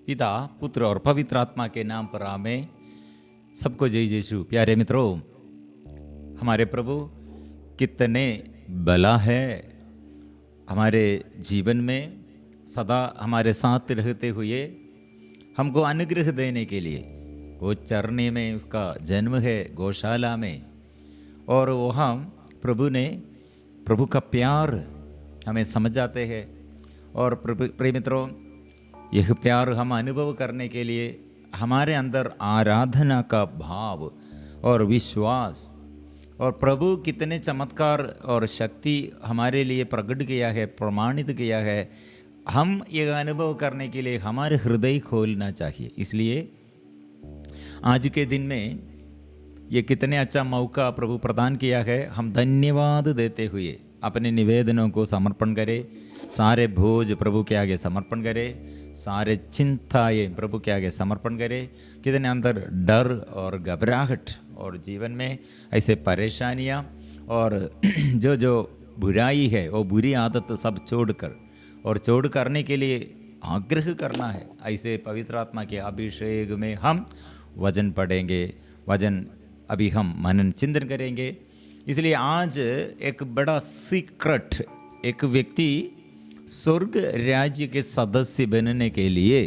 पिता, पुत्र और पवित्र आत्मा के नाम पर आमेन। सबको जय यीशु। प्यारे मित्रों, हमारे प्रभु कितने भला है, हमारे जीवन में सदा हमारे साथ रहते हुए हमको अनुग्रह देने के लिए। वो चरने में उसका जन्म है, गौशाला में, और वहाँ प्रभु का प्यार हमें समझ जाते हैं। और प्रिय मित्रों, यह प्यार हम अनुभव करने के लिए हमारे अंदर आराधना का भाव और विश्वास, और प्रभु कितने चमत्कार और शक्ति हमारे लिए प्रकट किया है, प्रमाणित किया है, हम यह अनुभव करने के लिए हमारे हृदय खोलना चाहिए। इसलिए आज के दिन में ये कितने अच्छा मौका प्रभु प्रदान किया है। हम धन्यवाद देते हुए अपने निवेदनों को समर्पण करें, सारे बोझ प्रभु के आगे समर्पण करें, सारे चिंताएं प्रभु के आगे समर्पण करें। कितने अंदर डर और घबराहट और जीवन में ऐसे परेशानियां और जो बुराई है, वो बुरी आदत सब छोड़ करने के लिए आग्रह करना है। ऐसे पवित्र आत्मा के अभिषेक में हम वचन पढ़ेंगे, वचन अभी हम मनन चिंतन करेंगे। इसलिए आज एक बड़ा सीक्रेट, एक व्यक्ति स्वर्ग राज्य के सदस्य बनने के लिए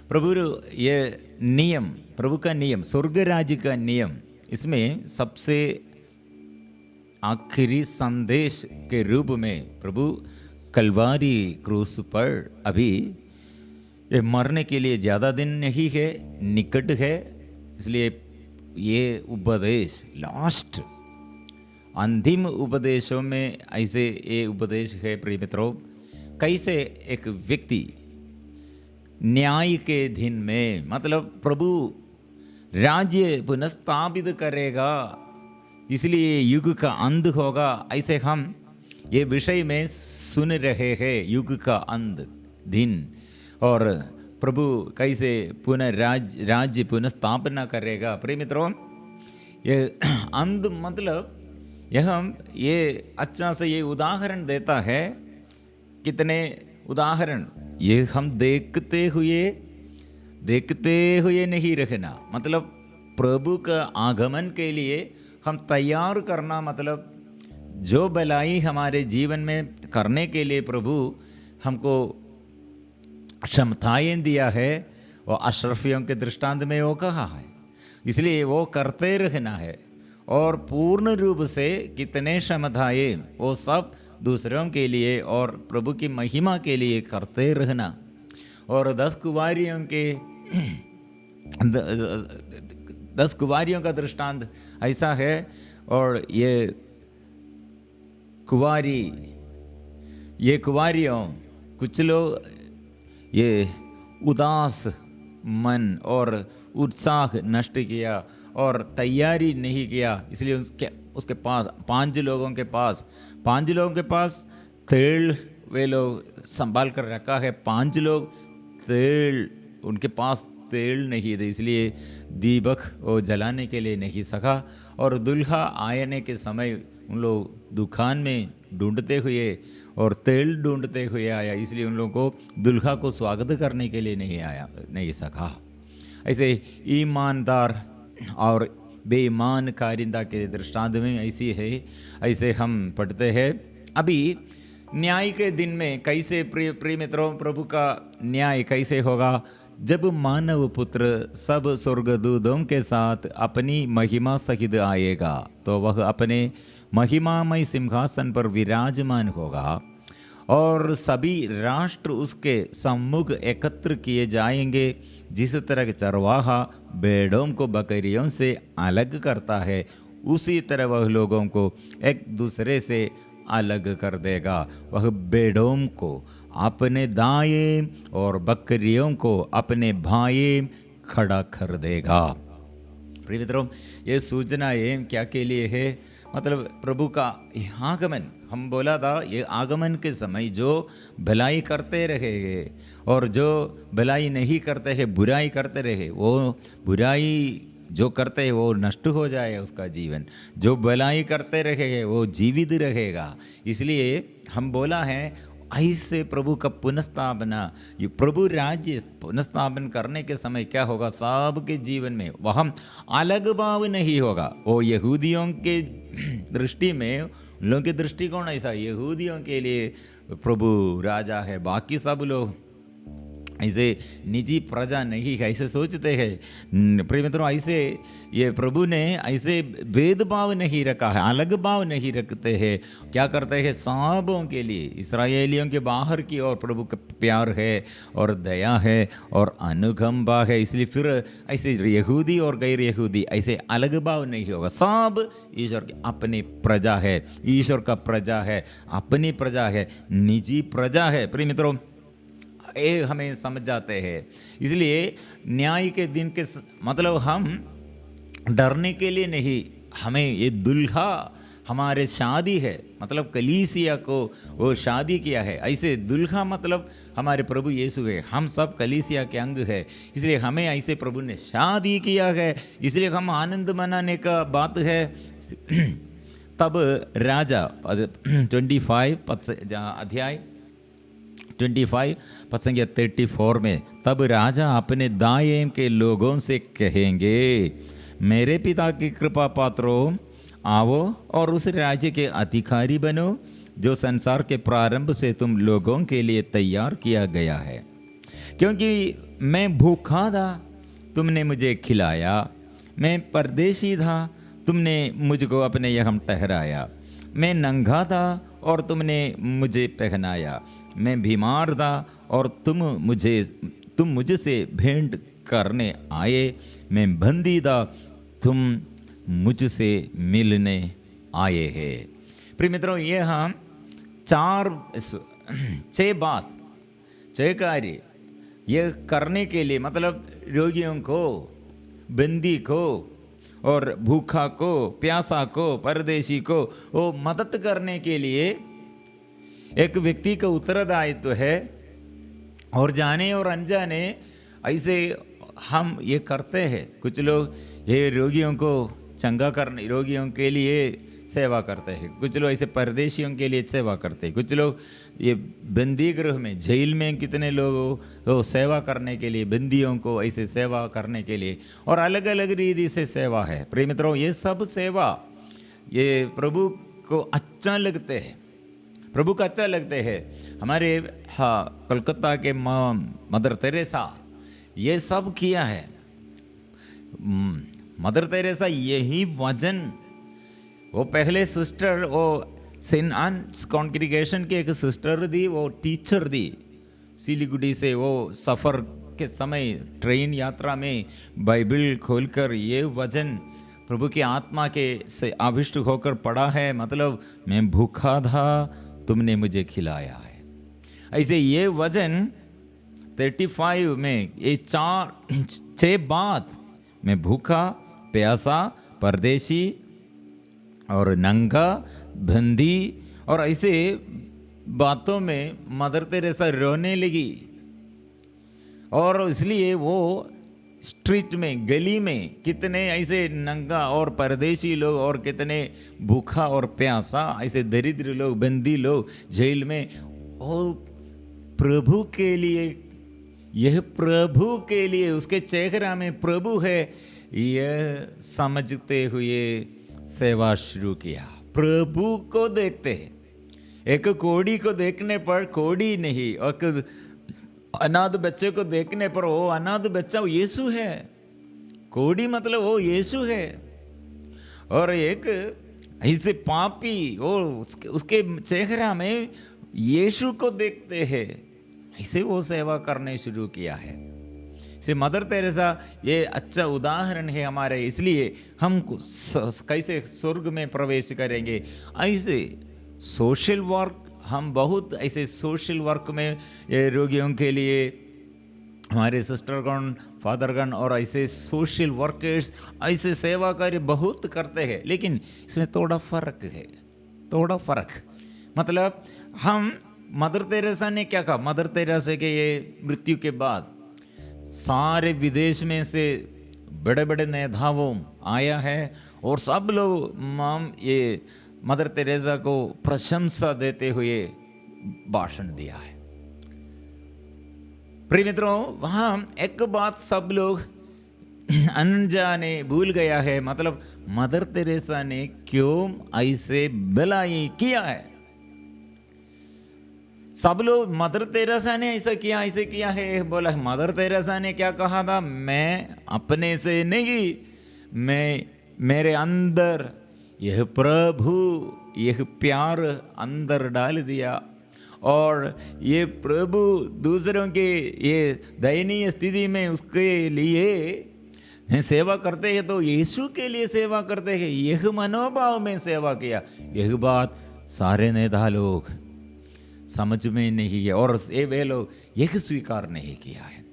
प्रभु का नियम, स्वर्ग राज्य का नियम, इसमें सबसे आखिरी संदेश के रूप में प्रभु कलवारी क्रूस पर अभी ये मरने के लिए ज़्यादा दिन नहीं है, निकट है। इसलिए ये उपदेश लास्ट अंतिम उपदेशों में ऐसे ये उपदेश है। प्रिय मित्रों, कैसे एक व्यक्ति न्याय के दिन में, मतलब प्रभु राज्य पुनഃस्थापित करेगा, इसलिए युग का अंत होगा, ऐसे हम ये विषय में सुन रहे हैं। युग का अंत दिन, और प्रभु कैसे राज्य पुनःस्थापना करेगा। प्रिय मित्रों, ये अंत मतलब ये अच्छा से ये उदाहरण देता है। कितने उदाहरण ये हम देखते हुए नहीं रखना, मतलब प्रभु का आगमन के लिए हम तैयार करना, मतलब जो भलाई हमारे जीवन में करने के लिए प्रभु हमको क्षमताएं दिया है, वो अशरफियों के दृष्टांत में वो कहा है, इसलिए वो करते रहना है। और पूर्ण रूप से कितने क्षमताएं वो सब दूसरों के लिए और प्रभु की महिमा के लिए करते रहना। और 10 कुंवारियों का दृष्टांत ऐसा है। और ये कुंवारियों, कुछ लोग ये उदास मन और उत्साह नष्ट किया और तैयारी नहीं किया, इसलिए उसके पास 5 लोगों के पास तेल वे लोग संभाल कर रखा है। 5 लोग उनके पास तेल नहीं थे, इसलिए दीपक वो जलाने के लिए नहीं सका। और दुल्हा आने के समय उन लोग दुकान में ढूंढते हुए और तेल ढूंढते हुए आया, इसलिए उन लोगों को दुल्हा को स्वागत करने के लिए नहीं सका। ऐसे ईमानदार और बेईमान कारिंदा के दृष्टांत में ऐसी है। ऐसे हम पढ़ते हैं। अभी न्याय के दिन में कैसे, प्रिय मित्रों, प्रभु का न्याय कैसे होगा, जब मानव पुत्र सब स्वर्गदूतों के साथ अपनी महिमा सहित आएगा, तो वह अपने महिमामय सिंहासन पर विराजमान होगा और सभी राष्ट्र उसके सम्मुख एकत्र किए जाएंगे। जिस तरह चरवाहा भेड़ों को बकरियों से अलग करता है, उसी तरह वह लोगों को एक दूसरे से अलग कर देगा। वह भेड़ों को अपने दाएं और बकरियों को अपने बाएं खड़ा कर देगा। प्रिय मित्रों, ये सूचना ये क्या के लिए है, मतलब प्रभु का आगमन। हम बोला था, ये आगमन के समय जो भलाई करते रहेंगे और जो भलाई नहीं करते हैं, बुराई करते रहे, वो बुराई जो करते हैं वो नष्ट हो जाए उसका जीवन। जो भलाई करते रहेंगे वो जीवित रहेगा। इसलिए हम बोला है, ऐसे प्रभु का पुनഃस्थापना, ये प्रभु राज्य पुनःस्थापन करने के समय क्या होगा, सबके जीवन में वह अलग भाव नहीं होगा। वो यहूदियों के दृष्टि में, उन लोगों के दृष्टिकोण ऐसा, यहूदियों के लिए प्रभु राजा है, बाकी सब लोग ऐसे निजी प्रजा नहीं है, ऐसे सोचते हैं। प्रिय मित्रों, ऐसे ये प्रभु ने ऐसे भेदभाव नहीं रखा है, अलग भाव नहीं रखते हैं। क्या करते हैं, सबों के लिए, इसराइलियों के बाहर की ओर प्रभु का प्यार है और दया है और अनुकंपा है। इसलिए फिर ऐसे यहूदी और गैर यहूदी ऐसे अलग भाव नहीं होगा। सब ईश्वर की अपनी प्रजा है, ईश्वर का प्रजा है, अपनी प्रजा है, निजी प्रजा है। प्रिय मित्रों, ये हमें समझ जाते हैं। इसलिए न्याय के दिन के मतलब हम डरने के लिए नहीं, हमें ये दुल्हा हमारे शादी है, मतलब कलीसिया को वो शादी किया है, ऐसे दुल्हा मतलब हमारे प्रभु यीशु है, हम सब कलीसिया के अंग है। इसलिए हमें ऐसे प्रभु ने शादी किया है, इसलिए हम आनंद मनाने का बात है। तब राजा 25 अध्याय 25 पद संख्या 34 में, तब राजा अपने दाएं के लोगों से कहेंगे, मेरे पिता की कृपा पात्रों, आओ और उस राज्य के अधिकारी बनो जो संसार के प्रारंभ से तुम लोगों के लिए तैयार किया गया है। क्योंकि मैं भूखा था, तुमने मुझे खिलाया, मैं परदेशी था, तुमने मुझको अपने यहाँ ठहराया, मैं नंगा था और तुमने मुझे पहनाया, मैं बीमार था और तुम मुझसे भेंट करने आए, मैं बंदी था, तुम मुझसे मिलने आए हैं। प्रिय मित्रों, ये हम 6 बात 6 कार्य ये करने के लिए, मतलब रोगियों को, बंदी को और भूखा को, प्यासा को, परदेशी को वो मदद करने के लिए एक व्यक्ति का उत्तरदायित्व है। और जाने और अनजाने ऐसे हम ये करते हैं। कुछ लोग ये रोगियों को चंगा करने, रोगियों के लिए सेवा करते हैं, कुछ लोग ऐसे परदेशियों के लिए सेवा करते हैं, कुछ लोग ये बंदी गृह में, जेल में कितने लोग वो सेवा करने के लिए, बंदियों को ऐसे सेवा करने के लिए, और अलग अलग रीति से सेवा है। प्रिय मित्रों, ये सब सेवा ये प्रभु को अच्छा लगते हैं, प्रभु का अच्छा लगते हैं। हमारे कलकत्ता के मदर तेरेसा ये सब किया है। मदर तेरेसा यही वजन, वो पहले सिस्टर, वो सेंट आन्स कॉन्ग्रीगेशन की एक सिस्टर थी, वो टीचर थी सिलीगुड़ी से। वो सफ़र के समय ट्रेन यात्रा में बाइबल खोलकर ये वचन प्रभु की आत्मा के से आविष्ट होकर पढ़ा है, मतलब मैं भूखा था, तुमने मुझे खिलाया है। ऐसे ये वचन 35 में ये 6 बात, मैं भूखा, प्यासा, परदेशी और नंगा, बंदी, और ऐसे बातों में मदर तेरेसा रोने लगी। और इसलिए वो स्ट्रीट में, गली में कितने ऐसे नंगा और परदेशी लोग और कितने भूखा और प्यासा, ऐसे दरिद्र लोग, बंदी लोग जेल में, और प्रभु के लिए, यह प्रभु के लिए, उसके चेहरा में प्रभु है, यह समझते हुए सेवा शुरू किया। प्रभु को देखते हैं। एक कोड़ी को देखने पर कोड़ी नहीं, और अनाथ बच्चे को देखने पर वो अनाथ बच्चा वो यीशु है। कोड़ी मतलब वो यीशु है। और एक ऐसे पापी वो उसके चेहरा में यीशु को देखते हैं, ऐसे वो सेवा करने शुरू किया है। से मदर तेरेसा ये अच्छा उदाहरण है हमारे। इसलिए हम कैसे स्वर्ग में प्रवेश करेंगे, ऐसे सोशल वर्क, हम बहुत ऐसे सोशल वर्क में ये रोगियों के लिए हमारे सिस्टरगण, फादरगण और ऐसे सोशल वर्कर्स ऐसे सेवा कार्य बहुत करते हैं। लेकिन इसमें थोड़ा फ़र्क है, थोड़ा फ़र्क। मतलब हम, मदर तेरेसा ने क्या कहा, मदर तेरेसा के ये मृत्यु के बाद सारे विदेश में से बड़े बड़े नेताओं आया है और सब लोग ये मदर तेरेसा को प्रशंसा देते हुए भाषण दिया है। प्रिय मित्रों, वहां एक बात सब लोग अनजाने भूल गया है, मतलब मदर तेरेसा ने क्यों ऐसे भलाई किया है। सब लोग मदर तेरेसा ने ऐसा किया, ऐसे किया है बोला। मदर तेरेसा ने क्या कहा था? मैं अपने से नहीं, मैं मेरे अंदर यह प्रभु यह प्यार अंदर डाल दिया, और ये प्रभु दूसरों के ये दयनीय स्थिति में उसके लिए सेवा करते हैं तो यीशु के लिए सेवा करते हैं, यह मनोभाव में सेवा किया। यह बात सारे नेता लोग समझ में नहीं है, और वे लोग यह स्वीकार नहीं किया है।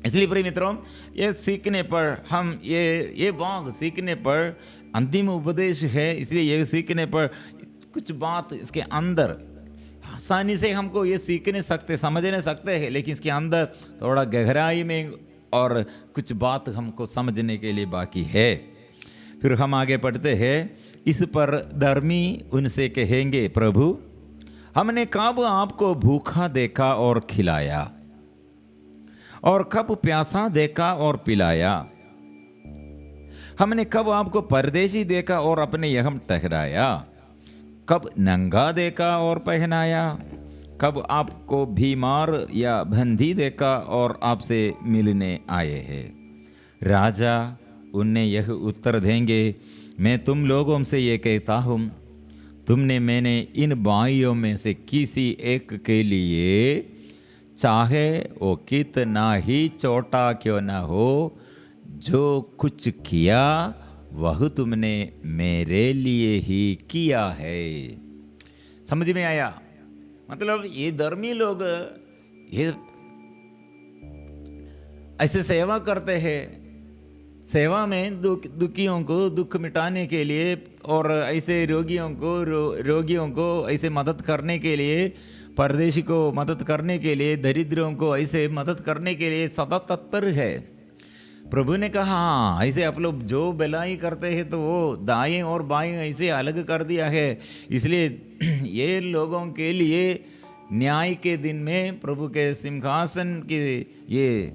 इसलिए प्रिय मित्रों, ये सीखने पर हम ये भाग सीखने पर अंतिम उपदेश है, इसलिए ये सीखने पर कुछ बात इसके अंदर आसानी से हमको ये सीख नहीं सकते, समझ नहीं सकते हैं, लेकिन इसके अंदर थोड़ा गहराई में और कुछ बात हमको समझने के लिए बाकी है। फिर हम आगे पढ़ते हैं। इस पर धर्मी उनसे कहेंगे, प्रभु हमने कब आपको भूखा देखा और खिलाया, और कब प्यासा देखा और पिलाया? हमने कब आपको परदेशी देखा और अपने यहाँ ठहराया? कब नंगा देखा और पहनाया? कब आपको बीमार या बंदी देखा और आपसे मिलने आए हैं? राजा उन्हें यह उत्तर देंगे, मैं तुम लोगों से ये कहता हूँ, मैंने इन भाइयों में से किसी एक के लिए, चाहे वो कितना ही छोटा क्यों ना हो, जो कुछ किया वह तुमने मेरे लिए ही किया है। समझ में आया? मतलब ये धर्मी लोग ये ऐसे सेवा करते हैं, सेवा में दुखियों को दुख मिटाने के लिए, और ऐसे रोगियों को ऐसे मदद करने के लिए, परदेशी को मदद करने के लिए, दरिद्रों को ऐसे मदद करने के लिए सदा तत्पर है। प्रभु ने कहा हाँ, ऐसे आप लोग जो भलाई करते हैं तो वो दाएं और बाएं ऐसे अलग कर दिया है। इसलिए ये लोगों के लिए न्याय के दिन में प्रभु के सिंहासन के ये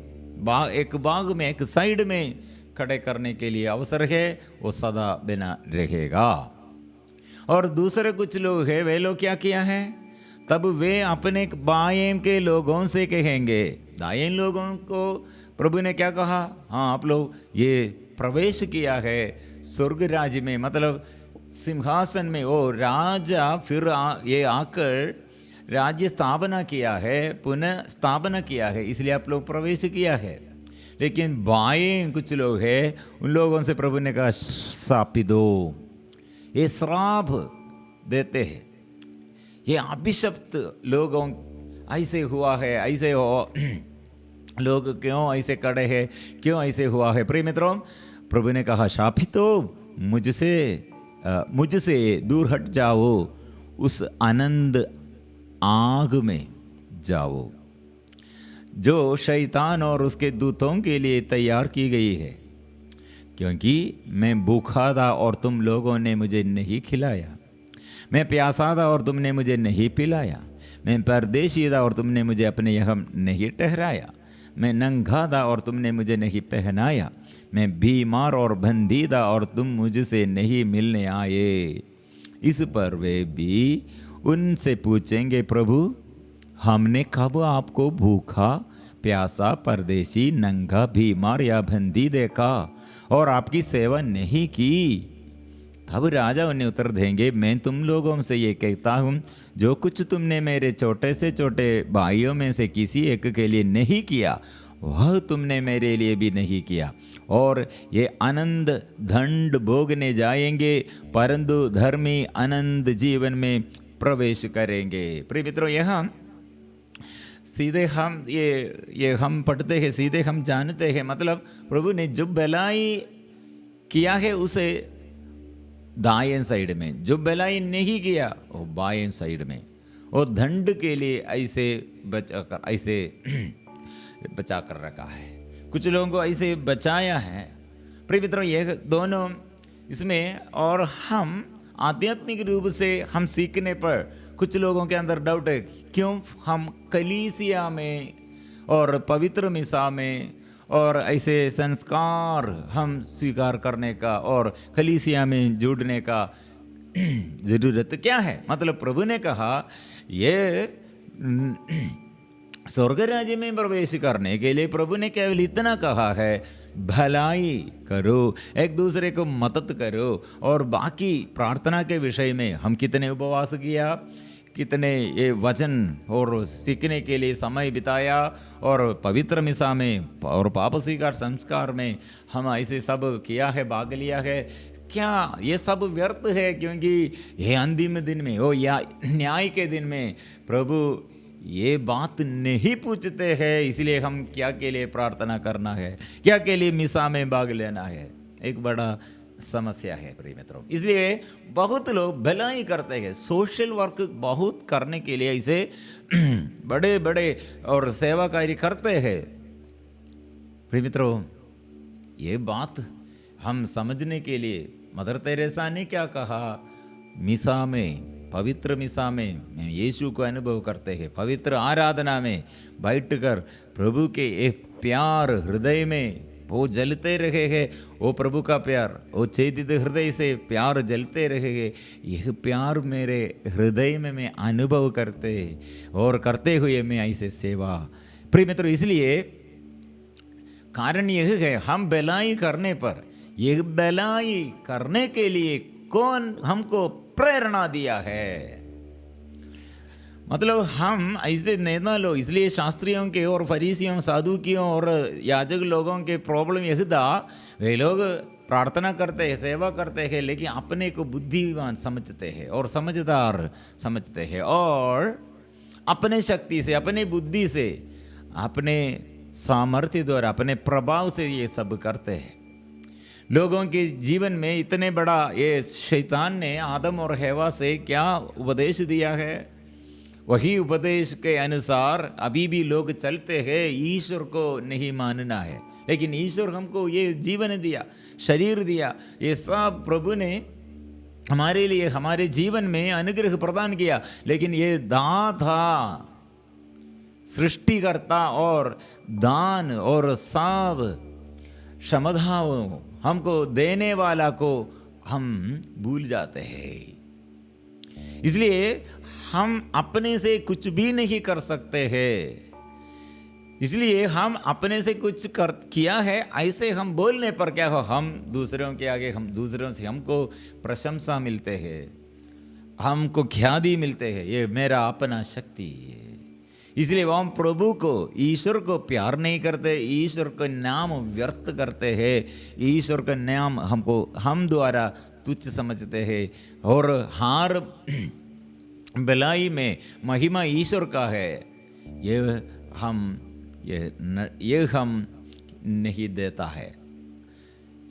एक बाग में, एक साइड में खड़े करने के लिए अवसर है, वो सदा बना रहेगा। और दूसरे कुछ लोग हैं, वे लोग क्या किया है? तब वे अपने बाएं के लोगों से कहेंगे। दाएं लोगों को प्रभु ने क्या कहा? हाँ, आप लोग ये प्रवेश किया है स्वर्ग राज्य में, मतलब सिंहासन में। वो राजा फिर ये आकर राज्य स्थापना किया है, पुनः स्थापना किया है, इसलिए आप लोग प्रवेश किया है। लेकिन बाएं कुछ लोग हैं, उन लोगों से प्रभु ने कहा शापी दो, ये श्राप देते हैं, ये अभिशप्त लोगों ऐसे हुआ है, ऐसे हो लोग क्यों ऐसे खड़े हैं, क्यों ऐसे हुआ है? प्रिय मित्रों, प्रभु ने कहा शापित हो, मुझसे दूर हट जाओ, उस आनंद आग में जाओ जो शैतान और उसके दूतों के लिए तैयार की गई है, क्योंकि मैं भूखा था और तुम लोगों ने मुझे नहीं खिलाया, मैं प्यासा था और तुमने मुझे नहीं पिलाया, मैं परदेशी था और तुमने मुझे अपने यहाँ नहीं ठहराया, मैं नंगा था और तुमने मुझे नहीं पहनाया, मैं बीमार और बंदी था और तुम मुझसे नहीं मिलने आए। इस पर वे भी उनसे पूछेंगे, प्रभु हमने कब आपको भूखा, प्यासा, परदेशी, नंगा, बीमार या बंदी देखा और आपकी सेवा नहीं की? तब राजा उन्हें उत्तर देंगे, मैं तुम लोगों से ये कहता हूँ, जो कुछ तुमने मेरे छोटे से छोटे भाइयों में से किसी एक के लिए नहीं किया, वह तुमने मेरे लिए भी नहीं किया। और ये आनंद दंड भोगने जाएंगे, परंतु धर्मी आनंद जीवन में प्रवेश करेंगे। प्रिय मित्रों, यहाँ सीधे हम ये हम पढ़ते हैं, सीधे हम जानते हैं, मतलब प्रभु ने जो भलाई किया है उसे दाएं साइड में, जो भलाई नहीं किया वो बाएं साइड में, और दंड के लिए ऐसे बचा कर रखा है। कुछ लोगों को ऐसे बचाया है। प्रिय मित्रों, ये दोनों इसमें, और हम आध्यात्मिक रूप से हम सीखने पर कुछ लोगों के अंदर डाउट है, क्यों हम कलीसिया में और पवित्र मिसा में और ऐसे संस्कार हम स्वीकार करने का और कलीसिया में जुड़ने का ज़रूरत क्या है? मतलब प्रभु ने कहा ये स्वर्ग राज्य में प्रवेश करने के लिए प्रभु ने केवल इतना कहा है, भलाई करो, एक दूसरे को मदद करो। और बाकी प्रार्थना के विषय में हम कितने उपवास किया, कितने ये वचन और सीखने के लिए समय बिताया, और पवित्र मिसा में और पाप स्वीकार संस्कार में हम ऐसे सब किया है, भाग लिया है। क्या ये सब व्यर्थ है? क्योंकि ये अंतिम दिन में हो या न्याय के दिन में प्रभु ये बात नहीं पूछते हैं। इसलिए हम क्या के लिए प्रार्थना करना है, क्या के लिए मिसा में भाग लेना है, एक बड़ा समस्या है प्रिय मित्रों। इसलिए बहुत लोग भलाई करते हैं, सोशल वर्क बहुत करने के लिए इसे बड़े बड़े और सेवा कार्य करते हैं। प्रिय मित्रों, ये बात हम समझने के लिए मदर तेरेसा ने क्या कहा, मिसा में, पवित्र मिसा में यीशु को अनुभव करते हैं, पवित्र आराधना में बैठकर प्रभु के एक प्यार हृदय में वो जलते रहे हैं, वो प्रभु का प्यार, वो चेतित हृदय से प्यार जलते रहे हैं। यह प्यार मेरे हृदय में मैं अनुभव करते और करते हुए मैं ऐसे सेवा। प्रिय मित्रों, इसलिए कारण यह है, हम भलाई करने पर, यह भलाई करने के लिए कौन हमको प्रेरणा दिया है? मतलब हम ऐसे नेता लोग, इसलिए शास्त्रियों के और फरीसियों, साधुकियों और याजक लोगों के प्रॉब्लम यह था, वे लोग प्रार्थना करते हैं, सेवा करते हैं, लेकिन अपने को बुद्धिमान समझते हैं और समझदार समझते हैं, और अपने शक्ति से, अपने बुद्धि से, अपने सामर्थ्य द्वारा, अपने प्रभाव से ये सब करते हैं। लोगों के जीवन में इतने बड़ा ये शैतान ने आदम और हवा से क्या उपदेश दिया है, वही उपदेश के अनुसार अभी भी लोग चलते हैं। ईश्वर को नहीं मानना है, लेकिन ईश्वर हमको ये जीवन दिया, शरीर दिया, ये सब प्रभु ने हमारे लिए, हमारे जीवन में अनुग्रह प्रदान किया, लेकिन ये दाता, सृष्टिकर्ता और दान और सब क्षमताओं हमको देने वाला को हम भूल जाते हैं। इसलिए हम अपने से कुछ भी नहीं कर सकते हैं। इसलिए हम अपने से कुछ किया है ऐसे हम बोलने पर क्या हो, हम दूसरों के आगे, हम दूसरों से हमको प्रशंसा मिलते हैं, हमको ख्याति मिलते हैं, ये मेरा अपना शक्ति है। इसलिए हम प्रभु को, ईश्वर को प्यार नहीं करते, ईश्वर का नाम व्यर्थ करते हैं, ईश्वर का नाम हमको हम द्वारा तुच्छ समझते हैं, और हर भलाई में महिमा ईश्वर का है, ये हम नहीं देता है,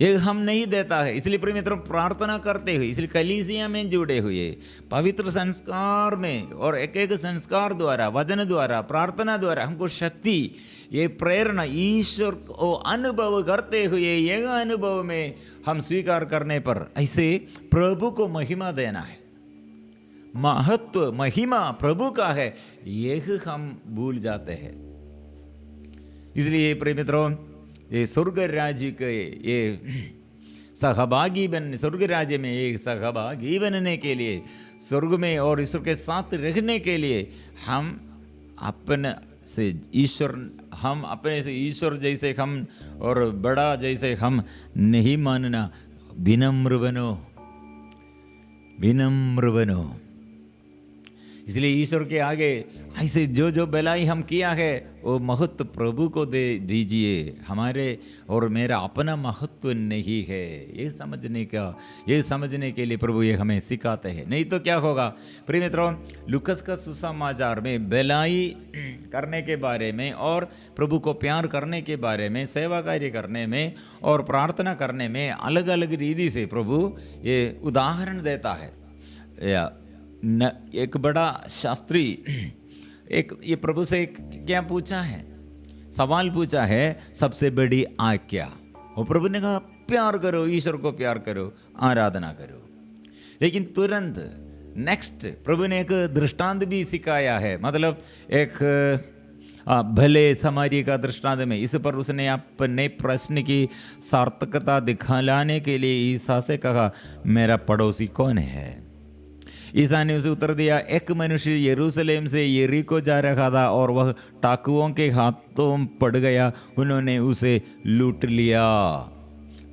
ये हम नहीं देता है। इसलिए प्रिय मित्रों, प्रार्थना करते हुए, इसलिए कलीसिया में जुड़े हुए, पवित्र संस्कार में और एक एक संस्कार द्वारा, वचन द्वारा, प्रार्थना द्वारा हमको शक्ति, ये प्रेरणा ईश्वर को अनुभव करते हुए, यह अनुभव में हम स्वीकार करने पर ऐसे प्रभु को महिमा देना है। महत्व, महिमा प्रभु का है, यह हम भूल जाते हैं। इसलिए प्रिय मित्रों, ये स्वर्ग राज्य के ये सहभागी बन, स्वर्ग राज्य में एक सहभागी बनने के लिए, स्वर्ग में और ईश्वर के साथ रहने के लिए हम अपने से ईश्वर जैसे हम और बड़ा जैसे हम नहीं मानना। विनम्र बनो, विनम्र बनो। इसलिए ईश्वर के आगे ऐसे जो जो भलाई हम किया है वो महत्व प्रभु को दे दीजिए, हमारे और मेरा अपना महत्व नहीं है। ये समझने के लिए प्रभु ये हमें सिखाते हैं। नहीं तो क्या होगा प्रिय मित्रों, लूकस का सुसमाचार में भलाई करने के बारे में और प्रभु को प्यार करने के बारे में, सेवा कार्य करने में और प्रार्थना करने में अलग अलग रीति से प्रभु ये उदाहरण देता है। एक बड़ा शास्त्री ये प्रभु से क्या पूछा है, सवाल पूछा है, सबसे बड़ी आज्ञा। वो प्रभु ने कहा प्यार करो, ईश्वर को प्यार करो, आराधना करो। लेकिन तुरंत नेक्स्ट प्रभु ने एक दृष्टांत भी सिखाया है, मतलब एक भले समारी का दृष्टांत में। इस पर उसने अपने प्रश्न की सार्थकता दिखाने के लिए ईसा से कहा, मेरा पड़ोसी कौन है? ईसा ने उसे उत्तर दिया, एक मनुष्य यरूशलेम से यरीको जा रहा था और वह डाकुओं के हाथों पड़ गया। उन्होंने उसे लूट लिया,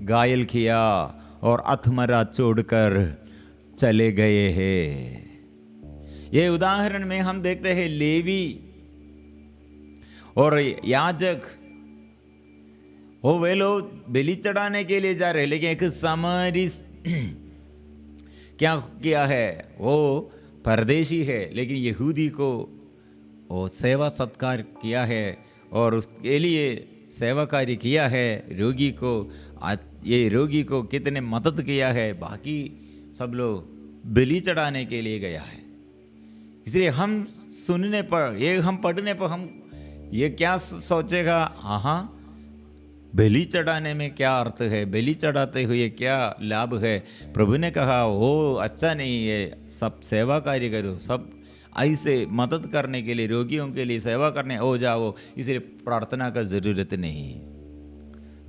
घायल किया और अधमरा छोड़कर चले गए हैं। ये उदाहरण में हम देखते हैं लेवी और याजक, वो वे लोग बलि चढ़ाने के लिए जा रहे, लेकिन एक सामरी क्या किया है, वो परदेशी है लेकिन यहूदी को वो सेवा सत्कार किया है और उसके लिए सेवा कार्य किया है। रोगी को, ये रोगी को कितने मदद किया है, बाकी सब लोग बलि चढ़ाने के लिए गया है। इसलिए हम सुनने पर, ये हम पढ़ने पर हम ये क्या सोचेगा, हाँ बलि चढ़ाने में क्या अर्थ है, बलि चढ़ाते हुए क्या लाभ है? प्रभु ने कहा वो अच्छा नहीं है, सब सेवा कार्य करो, सब ऐसे मदद करने के लिए, रोगियों के लिए सेवा करने हो जाओ। इसलिए प्रार्थना का ज़रूरत नहीं,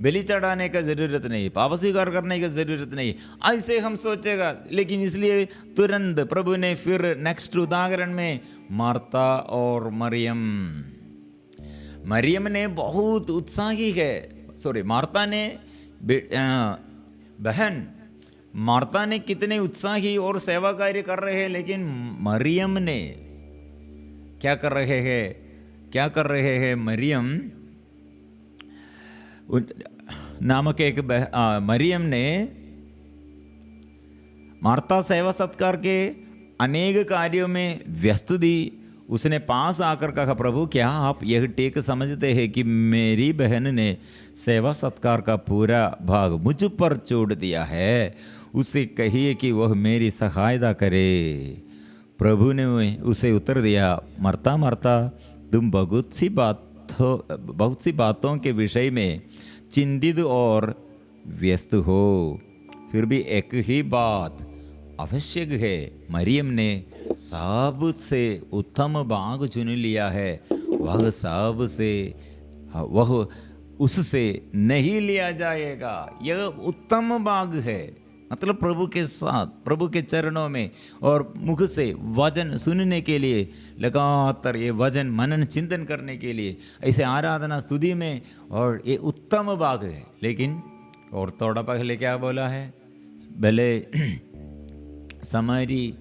बलि चढ़ाने का ज़रूरत नहीं, पाप स्वीकार करने की ज़रूरत नहीं, ऐसे हम सोचेगा। लेकिन इसलिए तुरंत प्रभु ने फिर नेक्स्ट उदाहरण में मार्ता और मरियम ने बहुत उत्साही है, मार्ता ने बहन मार्ता ने कितने उत्साही और सेवा कार्य कर रहे हैं, लेकिन मरियम ने क्या कर रहे हैं? मरियम नामक एक मरियम ने मार्ता सेवा सत्कार के अनेक कार्यों में व्यस्त दी। उसने पास आकर कहा, प्रभु क्या आप यह ठीक समझते हैं कि मेरी बहन ने सेवा सत्कार का पूरा भाग मुझ पर छोड़ दिया है? उसे कहिए कि वह मेरी सहायता करे। प्रभु ने उसे उत्तर दिया, मरता मरता तुम बहुत सी बातों के विषय में चिंतित और व्यस्त हो, फिर भी एक ही बात आवश्यक है। मरियम ने सबसे उत्तम भाग चुन लिया है, वह उससे नहीं लिया जाएगा। यह उत्तम भाग है, मतलब प्रभु के साथ, प्रभु के चरणों में और मुख से वचन सुनने के लिए, लगातार ये वचन मनन चिंतन करने के लिए, ऐसे आराधना स्तुति में, और ये उत्तम भाग है। लेकिन और थोड़ा पहले क्या बोला है, भले समरी,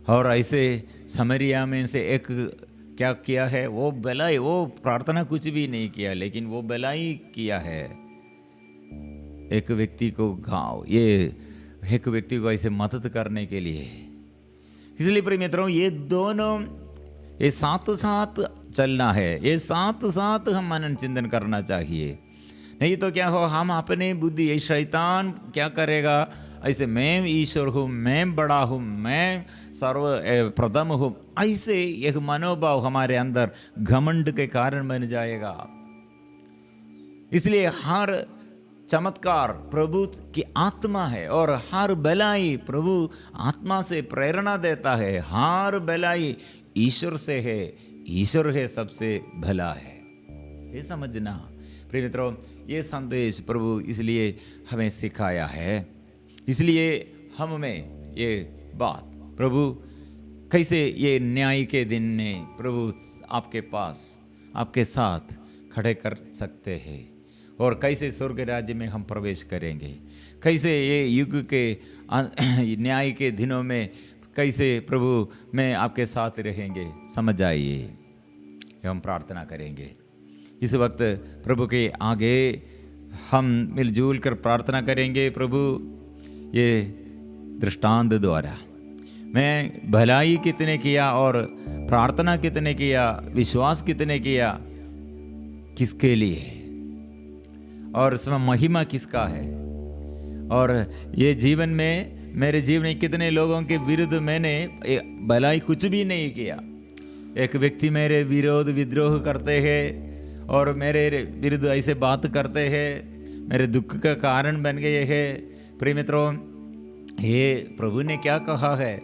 और ऐसे समरिया में से एक क्या किया है, वो भलाई, वो प्रार्थना कुछ भी नहीं किया, लेकिन वो भलाई किया है। एक व्यक्ति को ऐसे मदद करने के लिए। इसलिए प्रिय मित्रों, ये दोनों ये साथ साथ चलना है, ये साथ साथ हम मनन चिंतन करना चाहिए। नहीं तो क्या हो, हम अपने बुद्धि, ये शैतान क्या करेगा, ऐसे मैं ईश्वर हूँ, मैं बड़ा हूँ, मैं सर्वप्रथम हूँ, ऐसे यह मनोभाव हमारे अंदर घमंड के कारण बन जाएगा। इसलिए हर चमत्कार प्रभु की आत्मा है और हर भलाई प्रभु आत्मा से प्रेरणा देता है। हर भलाई ईश्वर से है, ईश्वर है सबसे भला है, ये समझना। प्रिय मित्रों, ये संदेश प्रभु इसलिए हमें सिखाया है, इसलिए हम में ये बात प्रभु कैसे ये न्याय के दिन में प्रभु आपके पास, आपके साथ खड़े कर सकते हैं, और कैसे स्वर्ग राज्य में हम प्रवेश करेंगे, कैसे ये युग के न्याय के दिनों में कैसे प्रभु में आपके साथ रहेंगे, समझ आइए। हम प्रार्थना करेंगे इस वक्त प्रभु के आगे, हम मिलजुल कर प्रार्थना करेंगे। प्रभु, ये दृष्टांत द्वारा मैं भलाई कितने किया और प्रार्थना कितने किया, विश्वास कितने किया, किसके लिए, और इसमें महिमा किसका है, और ये जीवन में मेरे जीवन में कितने लोगों के विरुद्ध मैंने भलाई कुछ भी नहीं किया। एक व्यक्ति मेरे विरोध विद्रोह करते हैं और मेरे विरुद्ध ऐसे बात करते हैं, मेरे दुख का कारण बन गए हैं। प्रिय मित्रों, ये प्रभु ने क्या कहा है,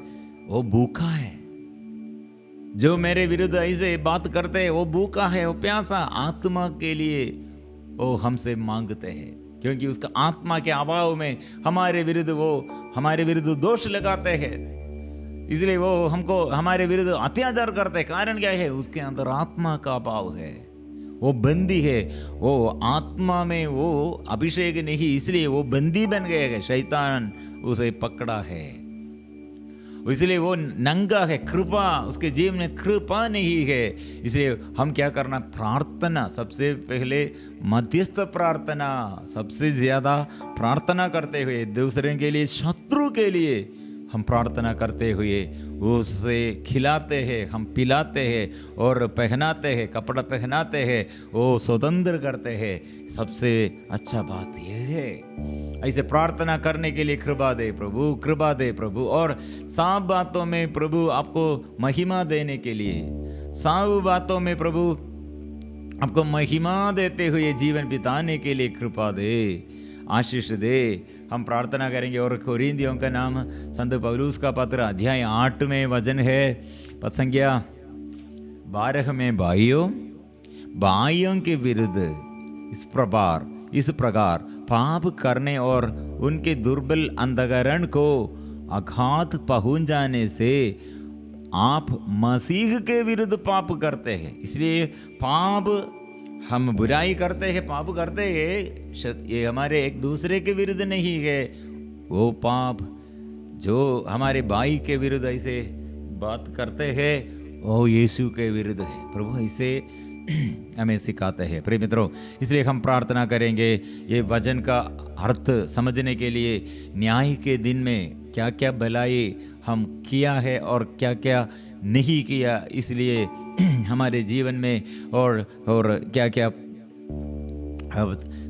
वो भूखा है। जो मेरे विरुद्ध ऐसे बात करते हैं वो भूखा है, वो प्यासा आत्मा के लिए वो हमसे मांगते हैं, क्योंकि उसका आत्मा के अभाव में हमारे विरुद्ध दोष लगाते हैं, इसलिए वो हमको हमारे विरुद्ध अत्याचार करते हैं। कारण क्या है? उसके अंदर आत्मा का अभाव है, वो बंदी है, वो आत्मा में वो अभिषेक नहीं, इसलिए वो बंदी बन गया है, शैतान उसे पकड़ा है, इसलिए वो नंगा है, कृपा उसके जीवन में कृपा नहीं है। इसलिए हम क्या करना? प्रार्थना, सबसे पहले मध्यस्थ प्रार्थना, सबसे ज्यादा प्रार्थना करते हुए दूसरे के लिए, शत्रु के लिए हम प्रार्थना करते हुए उसे खिलाते हैं, हम पिलाते हैं और पहनाते हैं, कपड़ा पहनाते हैं, वो स्वतंत्र करते हैं। सबसे अच्छा बात यह है, ऐसे प्रार्थना करने के लिए कृपा दे प्रभु, कृपा दे प्रभु। और सब बातों में प्रभु आपको महिमा देने के लिए, सब बातों में प्रभु आपको महिमा देते हुए जीवन बिताने के लिए कृपा दे, आशीष दे। हम प्रार्थना करेंगे। और कोरिन्थियों का नाम संत पौलुस का पत्र अध्याय 8 में वचन है, पद संख्या 12 में, भाइयों के विरुद्ध इस प्रकार पाप करने और उनके दुर्बल अंतःकरण को आघात पहुंच जाने से आप मसीह के विरुद्ध पाप करते हैं। इसलिए पाप, हम बुराई करते हैं, पाप करते हैं, ये हमारे एक दूसरे के विरुद्ध नहीं है। वो पाप जो हमारे भाई के विरुद्ध ऐसे बात करते हैं, वो यीशु के विरुद्ध है। प्रभु ऐसे हमें सिखाते हैं। प्रिय मित्रों, इसलिए हम प्रार्थना करेंगे ये वचन का अर्थ समझने के लिए, न्याय के दिन में क्या क्या भलाई हम किया है और क्या क्या नहीं किया, इसलिए हमारे जीवन में और क्या क्या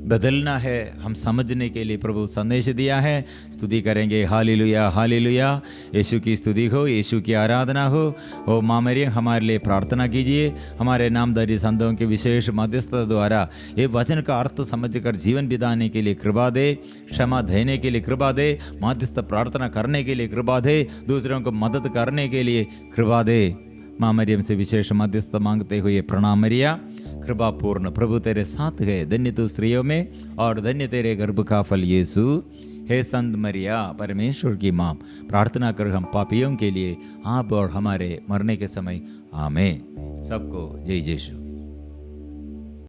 बदलना है, हम समझने के लिए प्रभु संदेश दिया है। स्तुति करेंगे। Hallelujah, hallelujah. यीशु की स्तुति हो, यीशु की आराधना हो। ओ माँ मरियम, हमारे लिए प्रार्थना कीजिए। हमारे नामधारी संतों के विशेष मध्यस्थता द्वारा ये वचन का अर्थ समझकर जीवन बिताने के लिए कृपा दे, क्षमा देने के लिए कृपा दे, मध्यस्थ प्रार्थना करने के लिए कृपा दे, दूसरों को मदद करने के लिए कृपा दे। माँ मरियम से विशेष मध्यस्थ मांगते हुए प्रणाम मरिया, कृपा पूर्ण प्रभु तेरे साथ है, धन्य तू स्त्रियों में और धन्य तेरे गर्भ का फल यीशु। हे संत मरिया, परमेश्वर की माँ, प्रार्थना कर हम पापियों के लिए, आप और हमारे मरने के समय। आमीन। सबको जय यीशु।